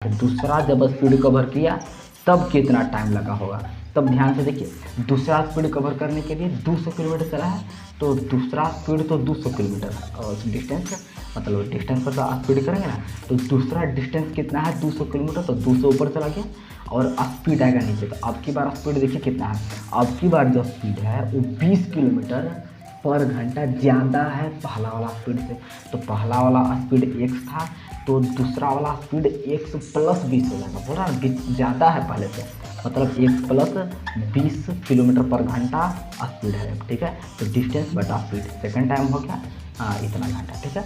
कि दूसरा जब स्पीड कवर किया तब कितना टाइम लगा होगा। तब ध्यान से देखिए, दूसरा स्पीड कवर करने के लिए 200 किलोमीटर चला है, तो दूसरा स्पीड तो 200 किलोमीटर और डिस्टेंस, मतलब डिस्टेंस पर तो स्पीड करेंगे ना, तो दूसरा डिस्टेंस कितना है 200 किलोमीटर, तो 200 ऊपर चला गया और स्पीड आएगा नीचे। तो अब की बार स्पीड देखिए कितना है, अब की बार जो स्पीड है वो 20 किलोमीटर पर घंटा ज़्यादा है पहला वाला स्पीड से। तो पहला वाला स्पीड x था, तो दूसरा वाला स्पीड x प्लस 20 हो जाएगा। बोला ज़्यादा है पहले से, मतलब x प्लस 20 किलोमीटर पर घंटा स्पीड है। ठीक है, तो डिस्टेंस बटा स्पीड, सेकंड टाइम हो गया इतना घंटा। ठीक है,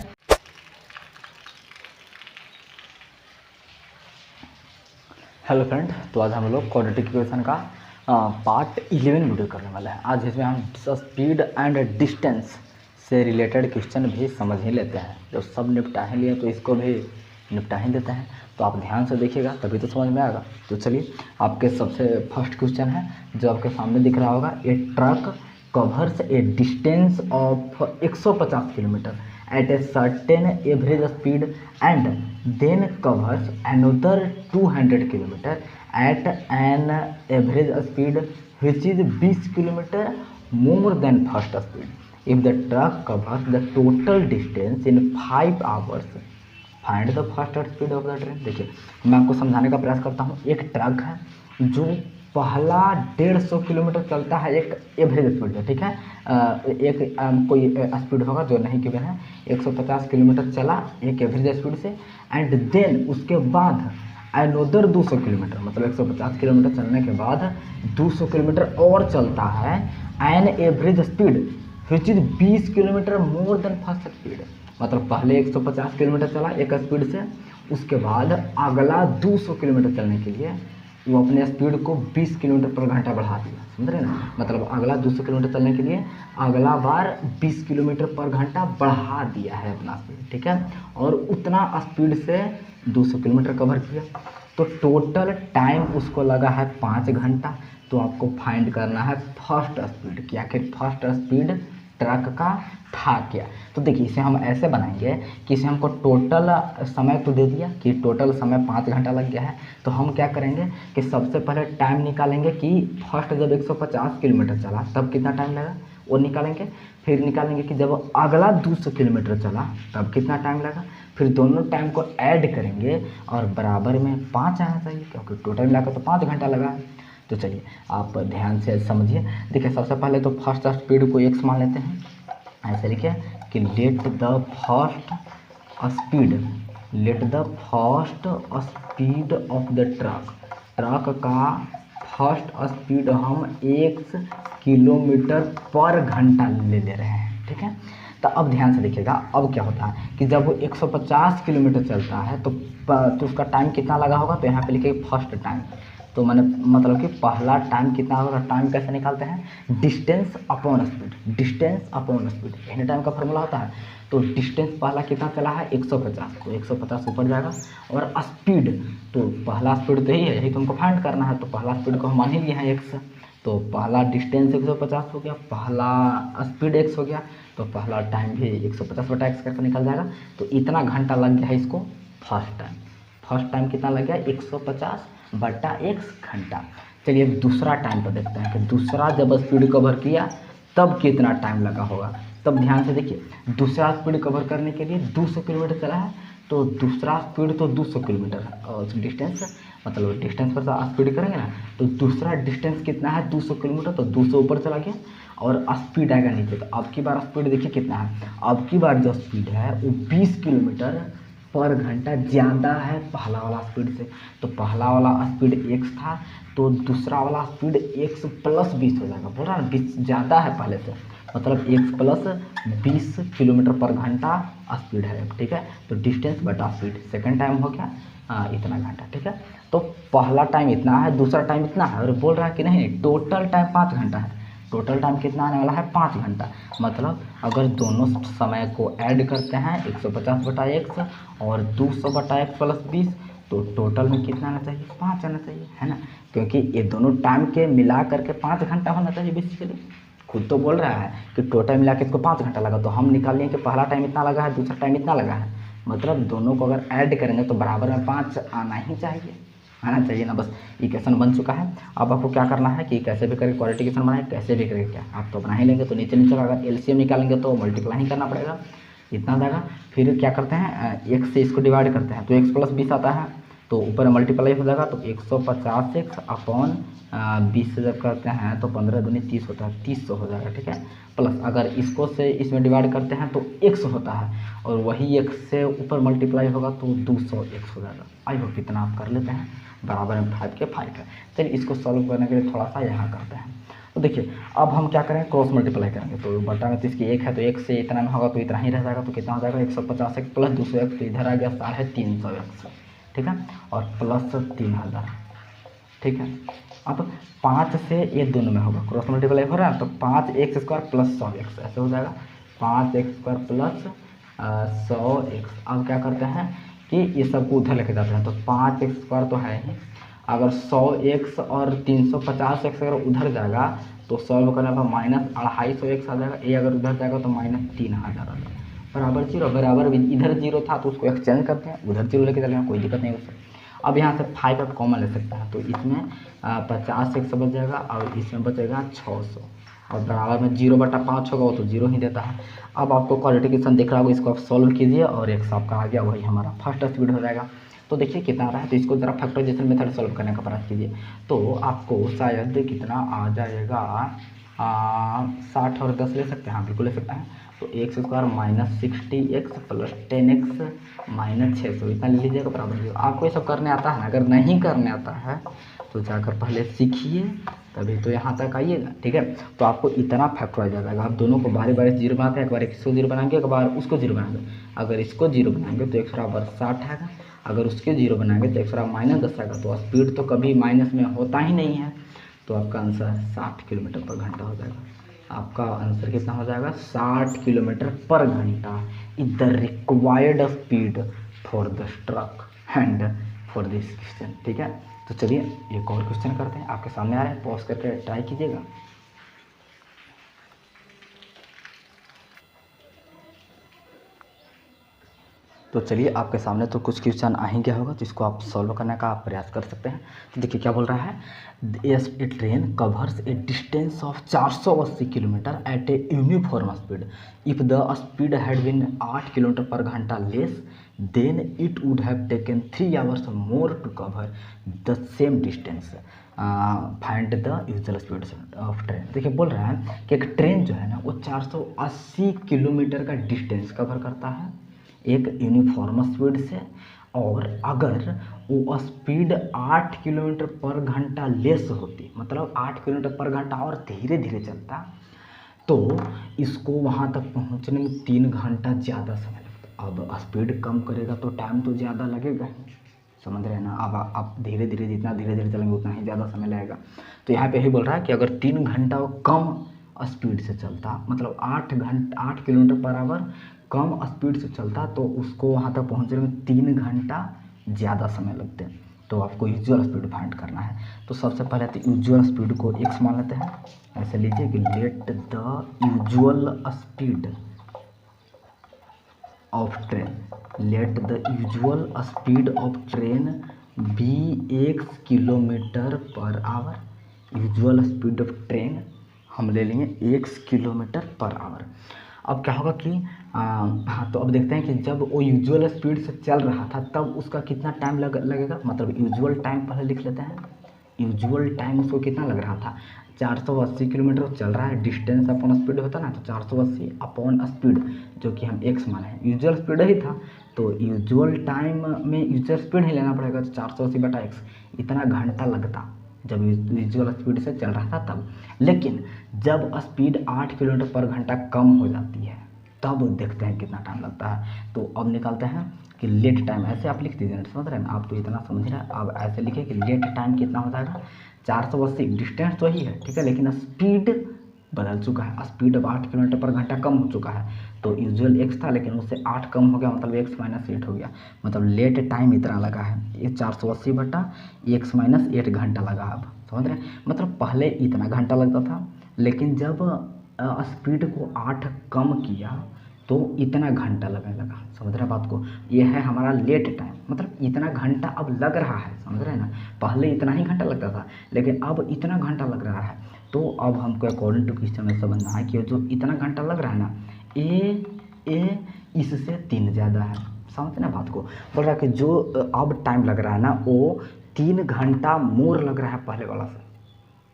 हेलो फ्रेंड, तो आज हम लोग क्वाड्रेटिक इक्वेशन का पार्ट 11 वीडियो करने वाला है। आज इसमें हम स्पीड एंड डिस्टेंस से रिलेटेड क्वेश्चन भी समझ ही लेते हैं। जो सब निपटा ही लिए तो इसको भी निपटा ही देते हैं। तो आप ध्यान से देखिएगा तभी तो समझ में आएगा। तो चलिए, आपके सबसे फर्स्ट क्वेश्चन है जो आपके सामने दिख रहा होगा। A truck covers a distance of 150 kilometre at a certain average speed and then covers another 200 km at an average speed which is 20 km more than first speed. If the truck covers the total distance in 5 hours, find the first speed of the train. देखिए, मैं आपको समझाने का प्रयास करता हूँ। एक truck है जो पहला 150 किलोमीटर चलता है एक एवरेज स्पीड में। ठीक है, एक कोई स्पीड होगा जो नहीं गिवन है, 150 किलोमीटर चला एक एवरेज स्पीड से, एंड देन उसके बाद अनोदर 200 किलोमीटर, मतलब 150 किलोमीटर चलने के बाद 200 किलोमीटर और चलता है an average speed which is 20 kilometre more than first speed. मतलब पहले 150 किलोमीटर चला एक स्पीड से, उसके बाद अगला 200 किलोमीटर चलने के लिए वो अपने स्पीड को 20 किलोमीटर पर घंटा बढ़ा दिया। समझ रहे ना, मतलब अगला 200 किलोमीटर चलने के लिए अगला बार 20 किलोमीटर पर घंटा बढ़ा दिया है अपना स्पीड। ठीक है, और उतना स्पीड से 200 किलोमीटर कवर किया, तो टोटल टाइम उसको लगा है 5 घंटा। तो आपको फाइंड करना है फर्स्ट स्पीड कि आखिर फर्स्ट स्पीड ट्रक का था क्या। तो देखिए, इसे हम ऐसे बनाएंगे कि इसे हमको टोटल समय तो दे दिया कि टोटल समय 5 घंटा लग गया है। तो हम क्या करेंगे कि सबसे पहले टाइम निकालेंगे कि फर्स्ट जब 150 किलोमीटर चला तब कितना टाइम लगा वो निकालेंगे। फिर निकालेंगे कि जब अगला 200 किलोमीटर चला तब कितना टाइम लगा। फिर दोनों टाइम को ऐड करेंगे और बराबर में 5 आना चाहिए, क्योंकि टोटल मिलाकर तो 5 घंटा लगा है। तो चलिए, आप ध्यान से समझिए। देखिए, सबसे पहले तो फर्स्ट स्पीड को x मान लेते हैं। ऐसे लिखिए कि let the first speed of the truck. Truck का फर्स्ट स्पीड हम 1 किलोमीटर पर घंटा ले रहे हैं। ठीक है, तो अब ध्यान से देखिएगा। अब क्या होता है कि जब वो 150 किलोमीटर चलता है तो उसका टाइम कितना लगा होगा। तो यहाँ पे लिखिए फर्स्ट टाइम, तो मैंने मतलब कि पहला टाइम कितना होगा। टाइम कैसे निकालते हैं, distance upon speed, distance upon speed any time का फॉर्मूला होता है। तो डिस्टेंस पहला कितना चला है 150, तो 150 ऊपर जाएगा, और स्पीड तो पहला स्पीड तो यही है, यही तुमको फाइंड करना है। तो पहला स्पीड को हम मान ही लिए हैं x, तो पहला डिस्टेंस 150 हो गया, पहला स्पीड x हो गया, तो पहला टाइम भी 150 बटा x करके निकल जाएगा। तो इतना घंटा लग गया है इसको फर्स्ट टाइम कितना लग गया 150 बटा x घंटा। चलिए दूसरा टाइम पर देखते हैं कि दूसरा जब स्पीड कवर किया तब कितना टाइम लगा होगा। तब ध्यान से देखिए, दूसरा स्पीड कवर करने के लिए 200 किलोमीटर चला है, तो दूसरा स्पीड तो 200 किलोमीटर और डिस्टेंस, मतलब डिस्टेंस पर स्पीड करेंगे ना, तो दूसरा डिस्टेंस कितना है 200 किलोमीटर, तो 200 ऊपर चला गया और स्पीड आएगा नीचे। तो अब की बार स्पीड देखिए कितना है, अब की बार जो स्पीड है वो 20 किलोमीटर पर घंटा ज़्यादा है पहला वाला स्पीड से। तो पहला वाला स्पीड x था, तो दूसरा वाला स्पीड x प्लस 20 हो जाएगा। बोला ना 20 ज़्यादा है पहले से, मतलब x प्लस 20 किलोमीटर पर घंटा स्पीड है। ठीक है, तो डिस्टेंस बटा स्पीड, सेकंड टाइम हो गया इतना घंटा। ठीक है, तो पहला टाइम इतना है, दूसरा टाइम इतना है, और बोल रहा है कि नहीं टोटल टाइम 5 घंटा है। टोटल टाइम कितना आने वाला है 5 घंटा। मतलब अगर दोनों समय को ऐड करते हैं 150 बटा x और 200 बटा x प्लस 20, तो टोटल में कितना आना चाहिए 5 आना चाहिए, है ना, क्योंकि ये दोनों टाइम के मिला करके 5 घंटा होना चाहिए बेसिकली। खुद तो बोल रहा है कि टोटल मिला के इसको 5 घंटा लगा, तो हम निकाल लिए कि पहला टाइम इतना लगा है, दूसरा टाइम इतना लगा है, मतलब दोनों को अगर ऐड करेंगे तो बराबर में 5 आना ही चाहिए, आना चाहिए ना। बस इक्वेशन बन चुका है। अब आपको क्या करना है कि कैसे भी करके क्वाड्रेटिक इक्वेशन बनाए, कैसे भी करके क्या आप तो बना ही लेंगे। तो नीचे नीचे का अगर एलसीएम निकालेंगे तो मल्टीप्लाई ही करना पड़ेगा, इतना जाएगा। फिर क्या करते हैं, x से इसको डिवाइड करते हैं तो x + 20 आता है, तो ऊपर मल्टीप्लाई हो जाएगा तो 150x अपॉन 20 से जब करते हैं तो 15 दूनी 30 होता है, 300 हो जाएगा, ठीक है। प्लस अगर इसको से इसमें डिवाइड करते हैं तो x होता है, और वही x से ऊपर मल्टीप्लाई होगा तो 200x हो जाएगा। आई होप इतना आप कर लेते हैं, बराबर में 5 के 5 है। चलिए इसको सॉल्व करने के लिए थोड़ा सा यहाँ करते हैं। तो देखिए अब हम क्या करें, क्रॉस मल्टीप्लाई करेंगे। तो बटा में तो इसकी 1 है तो 1 से इतना में होगा तो इतना ही रह जाएगा, तो कितना हो जाएगा 150x + 200x, तो इधर आ गया 350x, ठीक है, और प्लस 3000, ठीक है। अब 5 से ये दोनों में होगा, क्रॉस मल्टीप्लाई हो रहा है तो 5x² + 100x ऐसे हो जाएगा, 5x² + 100x। अब क्या करते हैं कि ये सबको उधर लेके जाते हैं, तो 5x² तो है ही, अगर 100x और 350x अगर उधर जाएगा तो सॉल्व करने पर -250x आ जाएगा। ये अगर उधर जाएगा तो -3000 आ जाएगा, बराबर जीरो। बराबर इधर जीरो था तो उसको एक्सचेंज करते हैं, उधर जीरो लेके चलेंगे, कोई दिक्कत नहीं उससे। अब यहाँ से 5 आप कॉमन ले सकते हैं, तो इसमें 50x बच जाएगा और इसमें बचेगा 600, और बराबर में 0/5 होगा, वो तो 0 ही देता है। अब आपको क्वाड्रेटिक इक्वेशन दिख रहा होगा, इसको आप सॉल्व कीजिए और x आपका आ गया, वही हमारा फर्स्ट स्पीड हो जाएगा। तो देखिए कितना आ रहा है, तो इसको जरा फैक्टराइजेशन मेथड सॉल्व करने का प्रयास कीजिए, तो आपको शायद कितना आ जाएगा 60 और 10 ले सकते हैं, हाँ बिल्कुल ले सकते हैं। तो x² -60x + 10x -600 इतना ले लीजिएगा, बराबर। आपको ये सब करने आता है ना, अगर नहीं करने आता है तो जाकर पहले सीखिए, तभी तो यहाँ तक आइएगा, ठीक है। तो आपको इतना फैक्टराइज आ जाएगा। आप दोनों को बारी बारी जीरो बनाते हैं, एक बार इसको जीरो बनाएंगे, एक बार उसको जीरो बनाएंगे। अगर इसको जीरो बनाएंगे तो x = 60 आएगा, अगर उसके जीरो बनाएंगे तो x = -10 आएगा। तो स्पीड तो कभी माइनस में होता ही नहीं है, तो आपका आंसर 60 km/घंटा हो जाएगा। आपका आंसर कितना हो जाएगा, 60 km/घंटा is the required speed for the truck and for this question, ठीक है। तो चलिए एक और क्वेश्चन करते हैं, आपके सामने आ रहा है, पॉज करके ट्राई कीजिएगा। तो चलिए आपके सामने तो कुछ क्वेश्चन आ ही गया होगा, तो इसको आप सॉल्व करने का आप प्रयास कर सकते हैं। तो देखिए क्या बोल रहा है, a train covers a distance of 480 kilometre at a uniform speed. If the speed had been 8 km/घंटा less than it would have taken 3 hours more to cover the same distance, find the usual speed of train. देखिए बोल रहा है कि एक train जो है ना वो 480 किलोमीटर का डिस्टेंस कवर करता है एक यूनिफॉर्म स्पीड से, और अगर वो स्पीड 8 km/घंटा लेस होती, मतलब 8 km/घंटा और धीरे धीरे चलता, तो इसको वहाँ तक पहुँचने में 3 घंटा ज़्यादा समय लगता। अब स्पीड कम करेगा तो टाइम तो ज़्यादा लगेगा ही, समझ रहे हैं ना। अब आप धीरे धीरे जितना धीरे धीरे चलेंगे उतना ही ज़्यादा समय लगेगा। तो यहाँ पे यही बोल रहा है कि अगर 3 घंटा वो कम स्पीड से चलता, मतलब 8 km/h कम स्पीड से चलता, तो उसको वहाँ तक पहुँचने में 3 घंटा ज़्यादा समय लगते। तो आपको यूजुअल स्पीड फाइंड करना है। तो सबसे पहले तो यूजुअल स्पीड को x मान लेते हैं, ऐसे लीजिए कि let the usual speed of train, let the usual speed of train be x km/h। Usual speed of train हम ले लेंगे x km/h। अब क्या होगा कि हाँ, तो अब देखते हैं कि जब वो यूजुअल स्पीड से चल रहा था तब उसका कितना टाइम लगेगा, मतलब यूजुअल टाइम पहले लिख लेते हैं। यूजुअल टाइम उसको कितना लग रहा था, 480 किलोमीटर चल रहा है, डिस्टेंस अपॉन स्पीड होता ना, तो 480 अपॉन स्पीड जो कि हम x माने हैं, यूजुअल स्पीड ही था, तो यूजुअल टाइम में यूजुअल स्पीड ही लेना पड़ेगा, तो 480/x इतना घंटा लगता जब यूजुअल स्पीड से चल रहा था तब। लेकिन जब स्पीड 8 km/घंटा कम हो जाती है तब देखते हैं कितना टाइम लगता है। तो अब निकालते हैं कि लेट टाइम, ऐसे आप लिख दीजिए, समझ रहे हैं आप तो इतना समझ रहे हैं। अब ऐसे लिखिए कि लेट टाइम कितना हो जाएगा, 480, डिस्टेंस तो ही है, ठीक है, लेकिन स्पीड बदल चुका है, स्पीड अब 8 km/घंटा कम हो चुका है। तो यूजुअल x था लेकिन उससे 8 कम हो गया, मतलब x - 8 हो गया, मतलब लेट टाइम इतना लगा है, ये 480/x - 8 घंटा लगा। अब समझ रहे हैं, मतलब पहले इतना घंटा लगता था, लेकिन जब स्पीड को 8 कम किया तो इतना घंटा लगने लगा। समझ रहे हैं बात को? ये है हमारा लेट टाइम, मतलब इतना घंटा अब लग रहा है। समझ रहे हैं ना? पहले इतना ही घंटा लगता था, लेकिन अब इतना घंटा लग रहा है। तो अब हमको अकॉर्डिंग टू क्वेश्चन में समझना है कि जो इतना घंटा लग रहा है ना, ये इससे 3 ज़्यादा है। समझते ना बात को? बोल रहा है कि जो अब टाइम लग रहा है ना, वो 3 घंटा मोर लग रहा है पहले वाला से।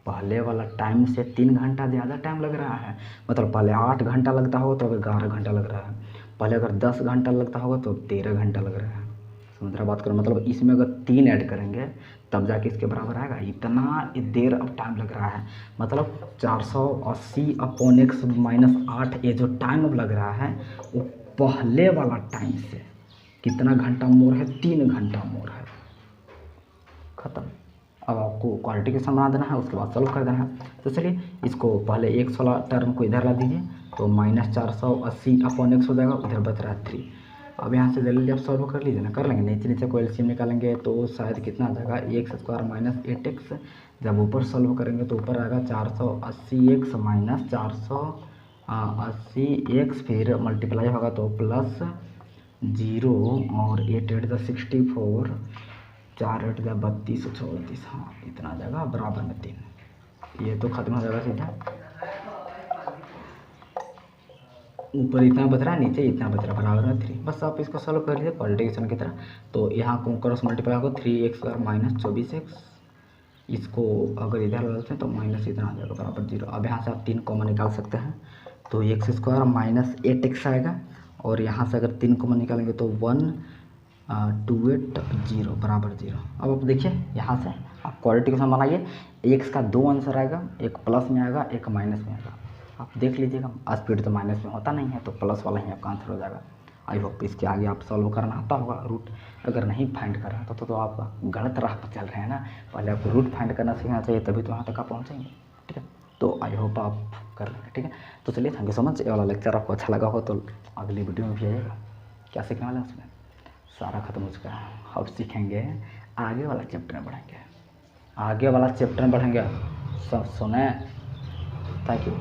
पहले वाला टाइम से 3 घंटा ज़्यादा टाइम लग रहा है। मतलब पहले 8 घंटा लगता होगा तो अब 11 घंटा लग रहा है। पहले अगर 10 घंटा लगता होगा तो 13 घंटा लग रहा है। समझ रहा बात करो? मतलब इसमें अगर 3 ऐड करेंगे तब जाके इसके बराबर आएगा। इतना देर अब टाइम लग रहा है, मतलब 480/x - 8 ये जो टाइम अब लग रहा है वो पहले वाला टाइम से कितना घंटा मोर है? 3 घंटा मोर है। ख़त्म। अब आपको क्वालिटी क्वेश्चन बना देना है, उसके बाद सॉल्व कर देना है। तो चलिए इसको पहले x वाला टर्म को इधर ला दीजिए, तो -480/x हो जाएगा, उधर बच रहा है 3। अब यहाँ से जल्दी आप सॉल्व कर लीजिए ना, कर लेंगे। नीचे नीचे को एलसीएम निकालेंगे तो शायद कितना आ जाएगा, x² - 8x। जब ऊपर सॉल्व करेंगे तो ऊपर आएगा 480x - 480x, फिर मल्टीप्लाई होगा तो प्लस 0 और 8 8 64, 4 8 32 34। हाँ इतना आ जाएगा, बराबर में 3। ये तो खत्म हो जाएगा सीधा। ऊपर इतना बच रहा है, नीचे इतना बच रहा है, बराबर में 3। बस आप इसको सॉल्व कर लीजिए क्वालिटी क्वेश्चन की तरह। तो यहाँ को क्रॉस मल्टीप्लाई होगा 3x² - 24x। इसको अगर इधर डालते हैं तो माइनस इतना आ जाएगा, बराबर 0। अब यहाँ से आप 3 कॉमन निकाल सकते हैं, तो x² - 8x आएगा। और यहाँ से अगर 3 कॉमन निकालेंगे तो 128 बराबर 0। अब आप देखिए यहाँ से आप क्वालिटी क्वेश्चन बनाइए। x का 2 आंसर आएगा, एक प्लस में आएगा, एक माइनस में आएगा। आप देख लीजिएगा, स्पीड तो माइनस में होता नहीं है, तो प्लस वाला ही आपका आंसर हो जाएगा। आई होप इसके आगे आप सॉल्व करना आता होगा। रूट अगर नहीं फाइंड कर रहा तो आप गलत राह पर चल रहे हैं ना। पहले आपको रूट फाइंड करना सीखना चाहिए, तभी तो वहाँ तक आप पहुँचेंगे। ठीक है, तो आई होप आप कर लेंगे। ठीक है, तो चलिए थैंक यू सो मच। ये वाला लेक्चर आपको अच्छा लगा हो तो अगली वीडियो में भी आइएगा। क्या सीखने वाले हैं उसमें? सारा खत्म हो चुका है। अब सीखेंगे आगे वाला चैप्टर में बढ़ेंगे, आगे वाला चैप्टर में बढ़ेंगे। सब सुने। Thank you.